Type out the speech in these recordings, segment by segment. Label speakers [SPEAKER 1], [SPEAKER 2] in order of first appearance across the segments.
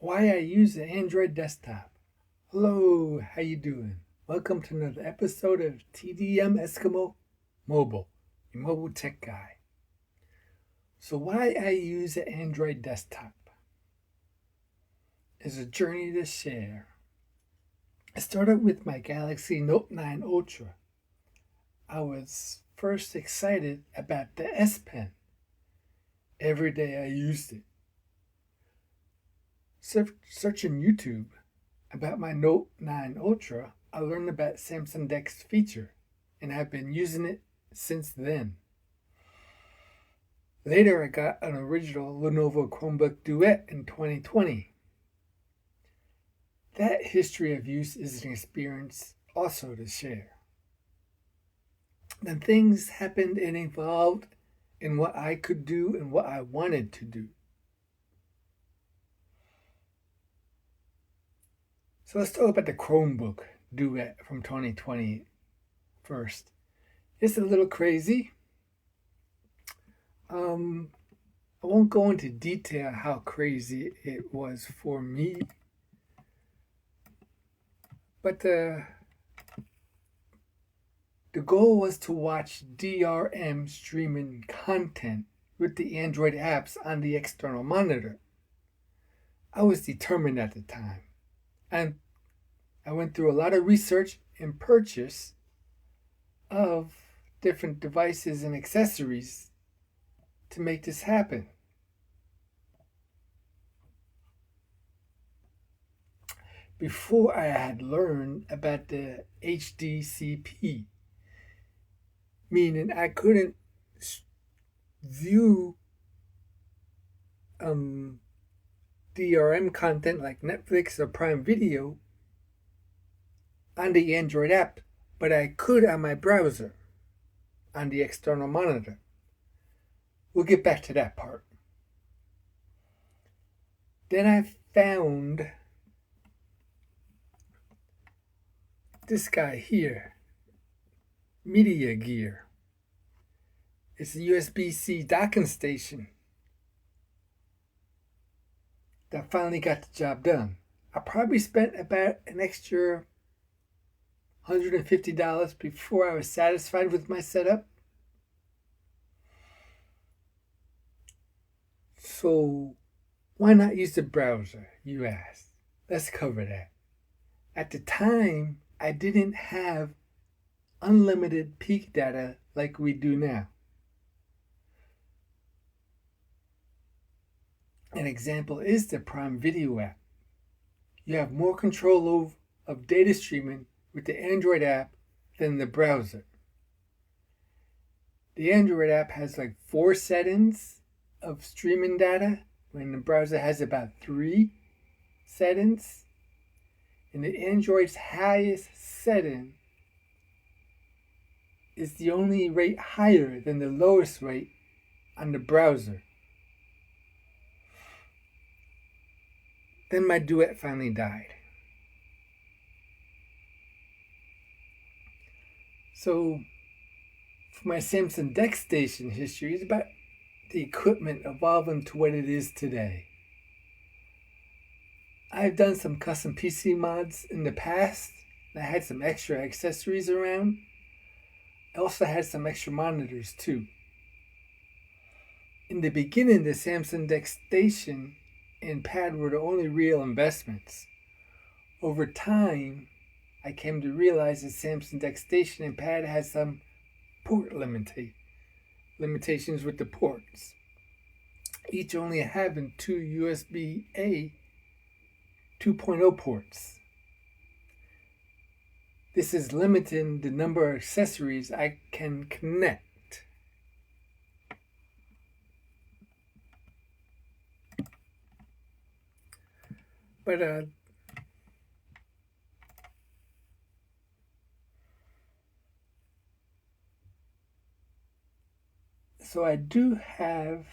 [SPEAKER 1] Why I use an Android desktop. Hello, how you doing? Welcome to another episode of TDM Eskimo Mobile, your mobile tech guy. So why I use an Android desktop is a journey to share. I started with my Galaxy Note 9 Ultra. I was first excited about the S Pen. Every day I used it. Searching YouTube about my Note 9 Ultra, I learned about Samsung DeX feature, and I've been using it since then. Later, I got an original Lenovo Chromebook Duet in 2020. That history of use is an experience also to share. Then things happened and evolved in what I could do and what I wanted to do. So let's talk about the Chromebook Duet from 2020 first. It's a little crazy. I won't go into detail how crazy it was for me, but the goal was to watch DRM streaming content with the Android apps on the external monitor. I was determined at the time, and I went through a lot of research and purchase of different devices and accessories to make this happen. Before I had learned about the HDCP, meaning I couldn't view DRM content like Netflix or Prime Video on the Android app, but I could on my browser on the external monitor. We'll get back to that part. Then I found this guy here, Media Gear. It's a USB-C docking station that finally got the job done. I probably spent about an extra $150 before I was satisfied with my setup. So why not use the browser, you ask? Let's cover that. At the time, I didn't have unlimited peak data like we do now. An example is the Prime Video app. You have more control of data streaming with the Android app than the browser. The Android app has like 4 settings of streaming data, when the browser has about 3 settings. And the Android's highest setting is the only rate higher than the lowest rate on the browser. Then my Duet finally died. So for my Samsung DeX Station history, it's about the equipment evolving to what it is today. I've done some custom PC mods in the past. I had some extra accessories around. I also had some extra monitors too. In the beginning, the Samsung DeX Station and pad were the only real investments. Over time, I came to realize that Samsung DeX Station and pad has some port limitations with the ports, each only having 2 USB-A 2.0 ports. This is limiting the number of accessories I can connect. But so I do have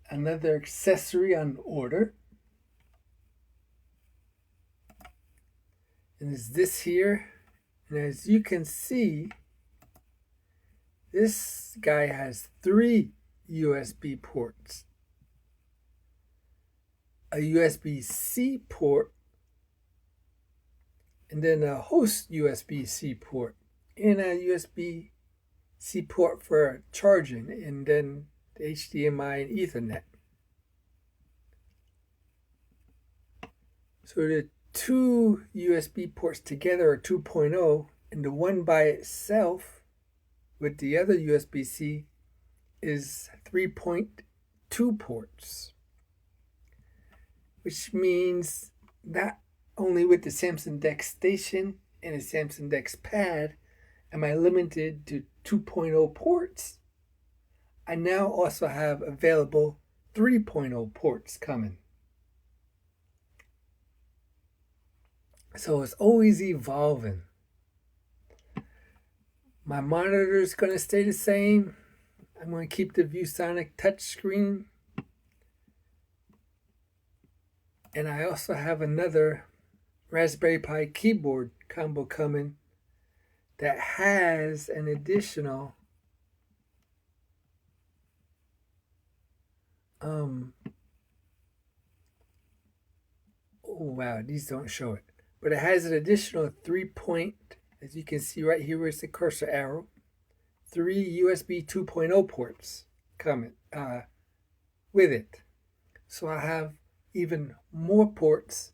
[SPEAKER 1] another accessory on order. And it's this here. And as you can see, this guy has 3 USB ports. a USB-C port, and then a host USB-C port, and a USB-C port for charging, and then the HDMI and Ethernet. So the two USB ports together are 2.0, and the one by itself with the other USB-C is 3.2 ports, which means not only with the Samsung DeX Station and the Samsung DeX Pad am I limited to 2.0 ports, I now also have available 3.0 ports coming. So it's always evolving. My monitor is going to stay the same. I'm going to keep the ViewSonic touchscreen. And I also have another Raspberry Pi keyboard combo coming that has an additional oh wow, these don't show it. But it has an additional 3 as you can see right here where it's the cursor arrow, 3 USB 2.0 ports coming with it. So I have even more ports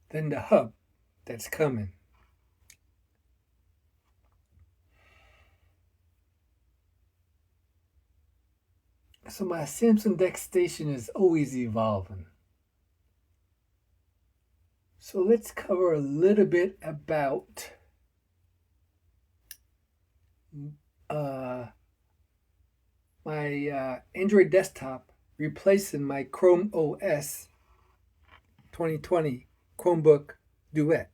[SPEAKER 1] than the hub that's coming. So my Samsung DeX Station is always evolving. So let's cover a little bit about my Android desktop replacing my Chrome OS 2020 Chromebook Duet.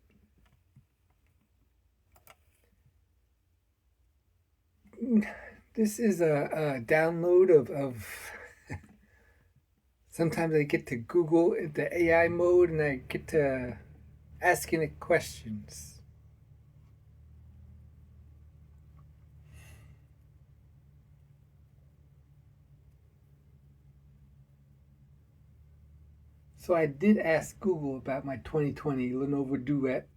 [SPEAKER 1] This is a download of sometimes I get to Google the AI mode and I get to asking it questions. So I did ask Google about my 2020 Lenovo Duet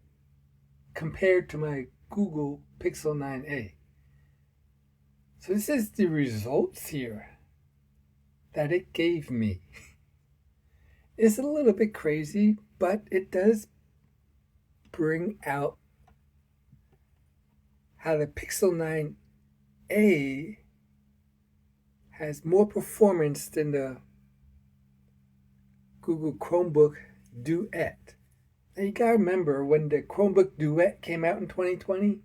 [SPEAKER 1] compared to my Google Pixel 9a. So this is the results here that it gave me. It's a little bit crazy, but it does bring out how the Pixel 9a has more performance than the Google Chromebook Duet. Now you gotta remember when the Chromebook Duet came out in 2020,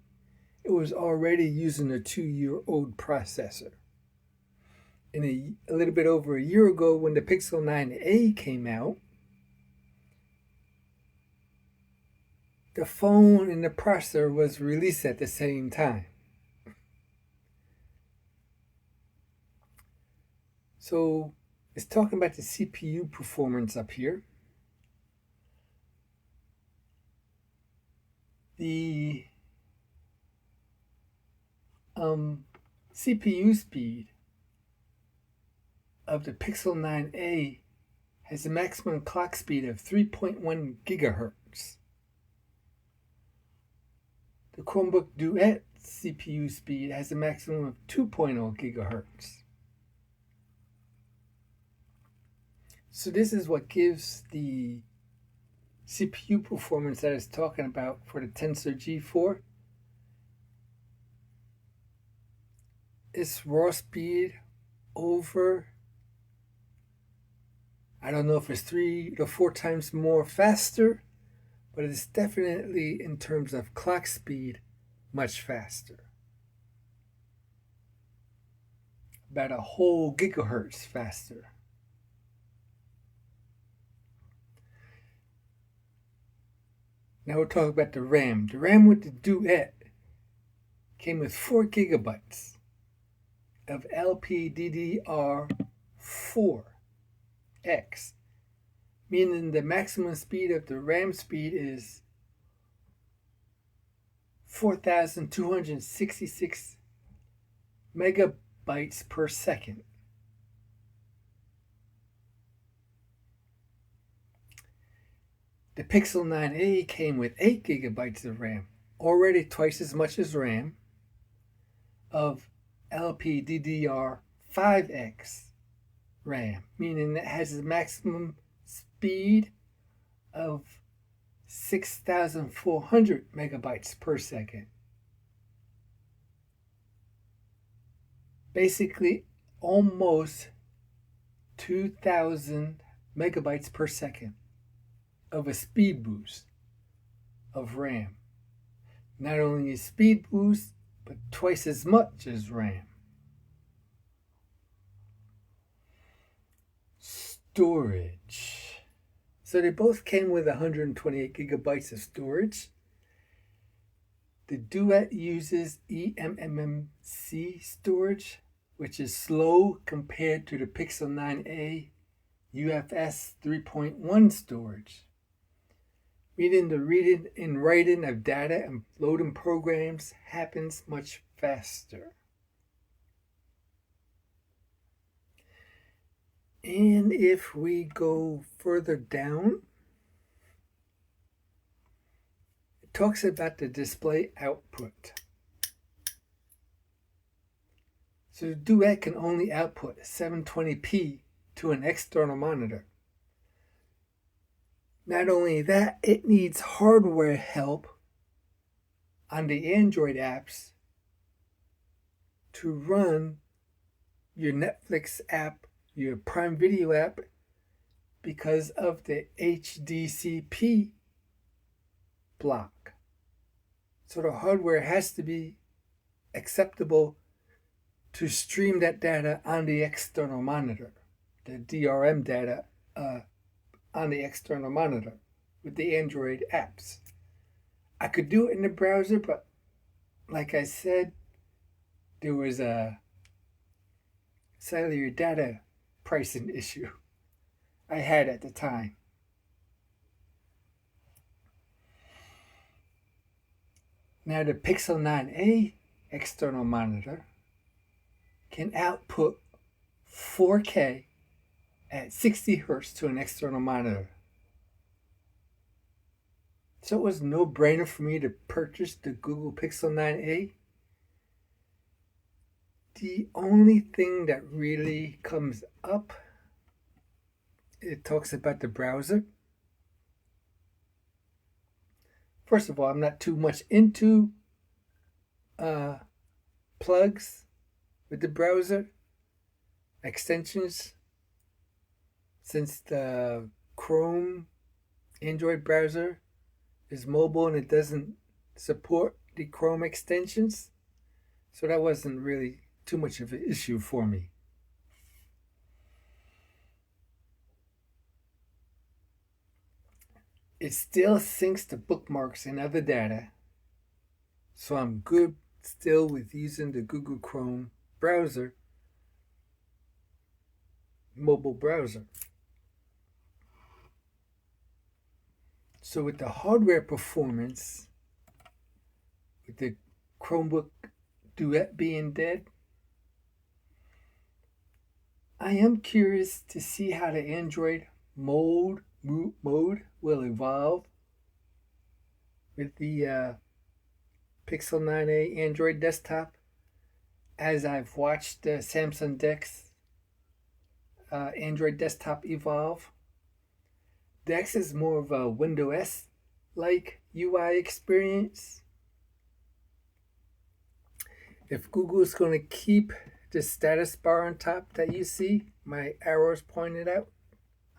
[SPEAKER 1] it was already using a 2-year-old processor. And a little bit over a year ago, when the Pixel 9a came out, the phone and the processor was released at the same time. So it's talking about the CPU performance up here. The CPU speed of the Pixel 9a has a maximum clock speed of 3.1 gigahertz. The Chromebook Duet CPU speed has a maximum of 2.0 gigahertz. So this is what gives the CPU performance that it's talking about for the Tensor G4. Its raw speed over, I don't know if it's 3 to 4 times more faster, but it's definitely in terms of clock speed much faster. About a whole gigahertz faster. Now we'll talk about the RAM. The RAM with the Duet came with 4 gigabytes of LPDDR4X, meaning the maximum speed of the RAM speed is 4,266 megabytes per second. The Pixel 9a came with 8 gigabytes of RAM, already twice as much as RAM, of LPDDR5X RAM, meaning it has a maximum speed of 6,400 megabytes per second. Basically, almost 2,000 megabytes per second of a speed boost of RAM. Not only a speed boost, but twice as much as RAM. Storage. So they both came with 128 gigabytes of storage. The Duet uses eMMC storage, which is slow compared to the Pixel 9a UFS 3.1 storage, meaning the reading and writing of data and loading programs happens much faster. And if we go further down, it talks about the display output. So the Duet can only output 720p to an external monitor. Not only that, it needs hardware help on the Android apps to run your Netflix app, your Prime Video app, because of the HDCP block. So the hardware has to be acceptable to stream that data on the external monitor, the DRM data on the external monitor with the Android apps. I could do it in the browser, but like I said, there was a cellular data pricing issue I had at the time. Now the Pixel 9a external monitor can output 4K at 60 Hz to an external monitor. So it was a no-brainer for me to purchase the Google Pixel 9a. The only thing that really comes up, it talks about the browser. First of all, I'm not too much into plugs with the browser extensions, since the Chrome Android browser is mobile and it doesn't support the Chrome extensions. So that wasn't really too much of an issue for me. It still syncs the bookmarks and other data, so I'm good still with using the Google Chrome browser, mobile browser. So with the hardware performance, with the Chromebook Duet being dead, I am curious to see how the Android mode will evolve with the Pixel 9a Android desktop, as I've watched the Samsung DeX Android desktop evolve. DeX is more of a Windows like UI experience. If Google's going to keep the status bar on top that you see, my arrows pointed out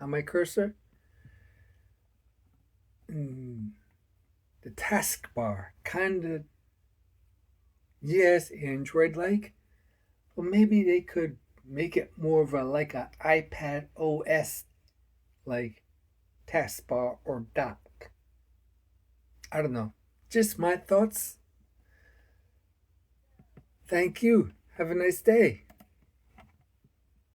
[SPEAKER 1] on my cursor, the taskbar, kind of, yes, Android-like, but maybe they could make it more of a like a iPad OS like taskbar or dock. I don't know. Just my thoughts. Thank you. Have a nice day.